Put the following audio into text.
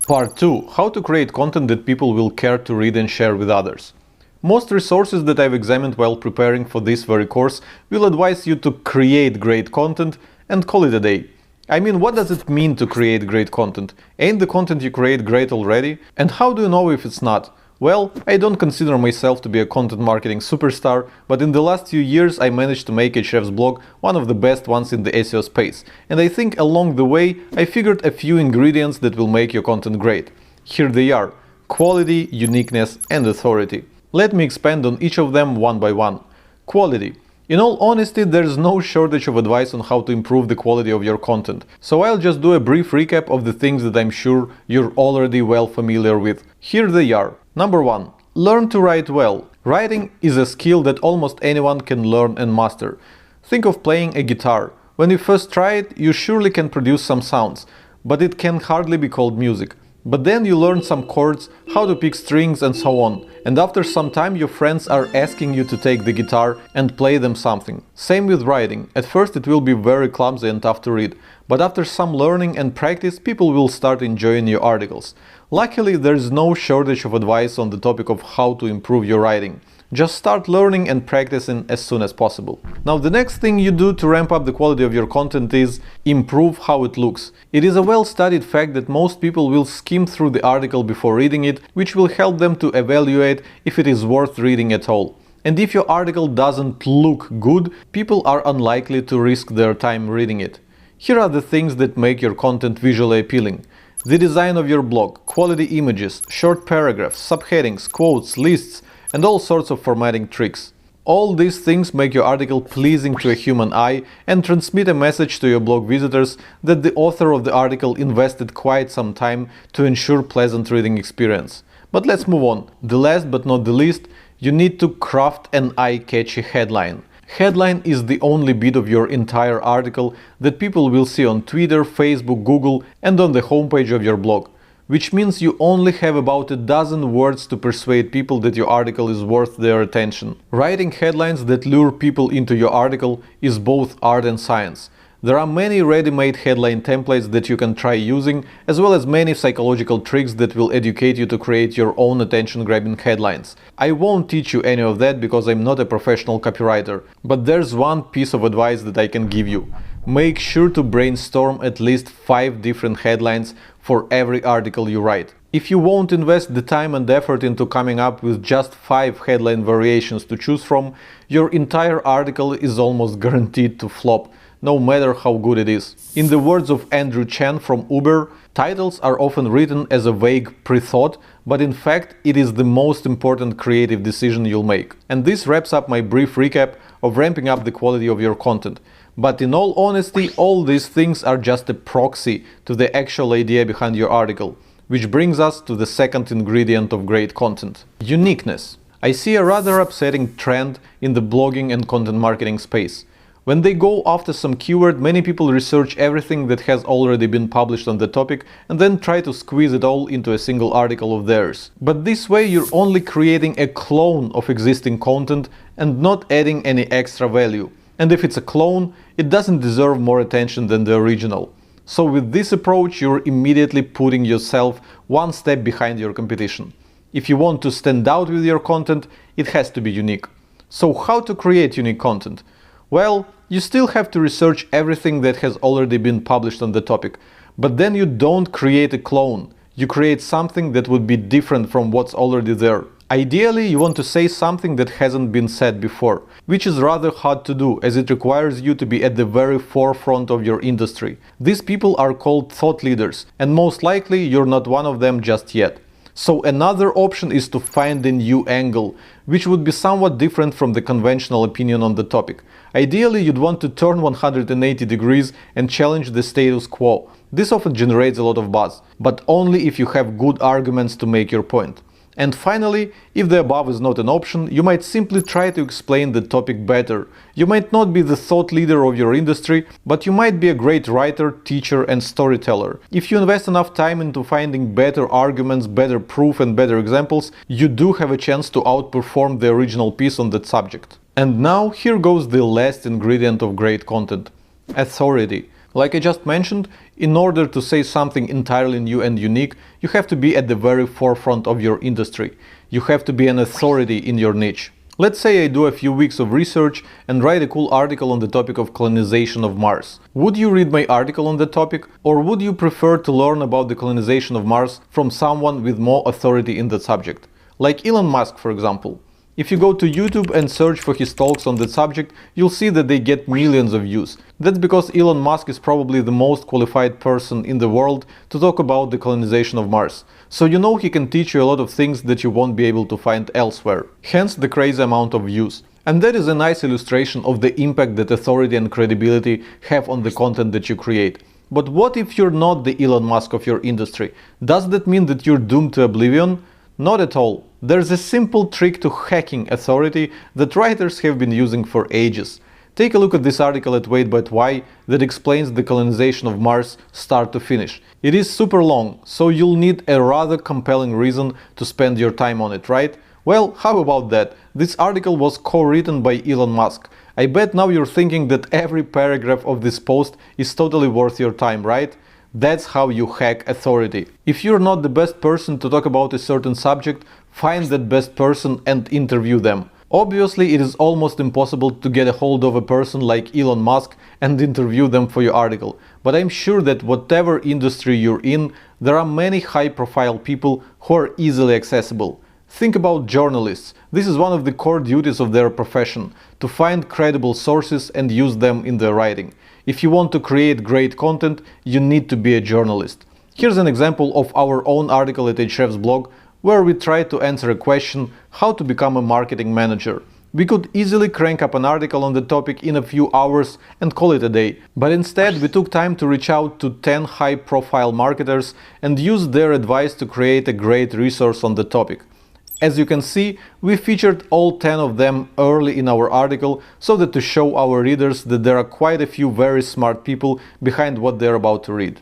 Part 2. How to create content that people will care to read and share with others. Most resources that I've examined while preparing for this very course will advise you to create great content and call it a day. I mean, what does it mean to create great content? Ain't the content you create great already? And how do you know if it's not? Well, I don't consider myself to be a content marketing superstar, but in the last few years I managed to make Ahrefs blog one of the best ones in the SEO space. And I think along the way I figured a few ingredients that will make your content great. Here they are: quality, uniqueness, and authority. Let me expand on each of them one by one. Quality. In all honesty, there's no shortage of advice on how to improve the quality of your content. So I'll just do a brief recap of the things that I'm sure you're already well familiar with. Here they are. Number 1. Learn to write well. Writing is a skill that almost anyone can learn and master. Think of playing a guitar. When you first try it, you surely can produce some sounds, but it can hardly be called music. But then you learn some chords, how to pick strings and so on. And after some time your friends are asking you to take the guitar and play them something. Same with writing. At first it will be very clumsy and tough to read. But after some learning and practice, people will start enjoying your articles. Luckily, there is no shortage of advice on the topic of how to improve your writing. Just start learning and practicing as soon as possible. Now, the next thing you do to ramp up the quality of your content is improve how it looks. It is a well-studied fact that most people will skim through the article before reading it, which will help them to evaluate if it is worth reading at all. And if your article doesn't look good, people are unlikely to risk their time reading it. Here are the things that make your content visually appealing. The design of your blog, quality images, short paragraphs, subheadings, quotes, lists, and all sorts of formatting tricks. All these things make your article pleasing to a human eye and transmit a message to your blog visitors that the author of the article invested quite some time to ensure pleasant reading experience. But let's move on. The last but not the least, you need to craft an eye-catchy headline. Headline is the only bit of your entire article that people will see on Twitter, Facebook, Google, and on the homepage of your blog, which means you only have about a dozen words to persuade people that your article is worth their attention. Writing headlines that lure people into your article is both art and science. There are many ready-made headline templates that you can try using, as well as many psychological tricks that will educate you to create your own attention-grabbing headlines. I won't teach you any of that because I'm not a professional copywriter, but there's one piece of advice that I can give you. Make sure to brainstorm at least 5 different headlines for every article you write. If you won't invest the time and effort into coming up with just 5 headline variations to choose from, your entire article is almost guaranteed to flop, no matter how good it is. In the words of Andrew Chen from Uber, titles are often written as a vague pre-thought, but in fact it is the most important creative decision you'll make. And this wraps up my brief recap of ramping up the quality of your content. But in all honesty, all these things are just a proxy to the actual idea behind your article, which brings us to the second ingredient of great content: uniqueness. I see a rather upsetting trend in the blogging and content marketing space. When they go after some keyword, many people research everything that has already been published on the topic and then try to squeeze it all into a single article of theirs. But this way you're only creating a clone of existing content and not adding any extra value. And if it's a clone, it doesn't deserve more attention than the original. So with this approach, you're immediately putting yourself one step behind your competition. If you want to stand out with your content, it has to be unique. So how to create unique content? Well, you still have to research everything that has already been published on the topic, but then you don't create a clone. You create something that would be different from what's already there. Ideally, you want to say something that hasn't been said before, which is rather hard to do as it requires you to be at the very forefront of your industry. These people are called thought leaders, and most likely you're not one of them just yet. So another option is to find a new angle, which would be somewhat different from the conventional opinion on the topic. Ideally, you'd want to turn 180 degrees and challenge the status quo. This often generates a lot of buzz, but only if you have good arguments to make your point. And finally, if the above is not an option, you might simply try to explain the topic better. You might not be the thought leader of your industry, but you might be a great writer, teacher, and storyteller. If you invest enough time into finding better arguments, better proof, and better examples, you do have a chance to outperform the original piece on that subject. And now, here goes the last ingredient of great content: authority. Like I just mentioned, in order to say something entirely new and unique, you have to be at the very forefront of your industry. You have to be an authority in your niche. Let's say I do a few weeks of research and write a cool article on the topic of colonization of Mars. Would you read my article on the topic, or would you prefer to learn about the colonization of Mars from someone with more authority in that subject? Like Elon Musk, for example. If you go to YouTube and search for his talks on that subject, you'll see that they get millions of views. That's because Elon Musk is probably the most qualified person in the world to talk about the colonization of Mars. So you know he can teach you a lot of things that you won't be able to find elsewhere. Hence the crazy amount of views. And that is a nice illustration of the impact that authority and credibility have on the content that you create. But what if you're not the Elon Musk of your industry? Does that mean that you're doomed to oblivion? Not at all. There's a simple trick to hacking authority that writers have been using for ages. Take a look at this article at Wait But Why that explains the colonization of Mars start to finish. It is super long, so you'll need a rather compelling reason to spend your time on it, right? Well, how about that? This article was co-written by Elon Musk. I bet now you're thinking that every paragraph of this post is totally worth your time, right? That's how you hack authority. If you're not the best person to talk about a certain subject, find that best person and interview them. Obviously, it is almost impossible to get a hold of a person like Elon Musk and interview them for your article. But I'm sure that whatever industry you're in, there are many high-profile people who are easily accessible. Think about journalists. This is one of the core duties of their profession, to find credible sources and use them in their writing. If you want to create great content, you need to be a journalist. Here's an example of our own article at Ahrefs blog, where we try to answer a question, how to become a marketing manager. We could easily crank up an article on the topic in a few hours and call it a day. But instead, we took time to reach out to 10 high-profile marketers and use their advice to create a great resource on the topic. As you can see, we featured all 10 of them early in our article so that to show our readers that there are quite a few very smart people behind what they're about to read.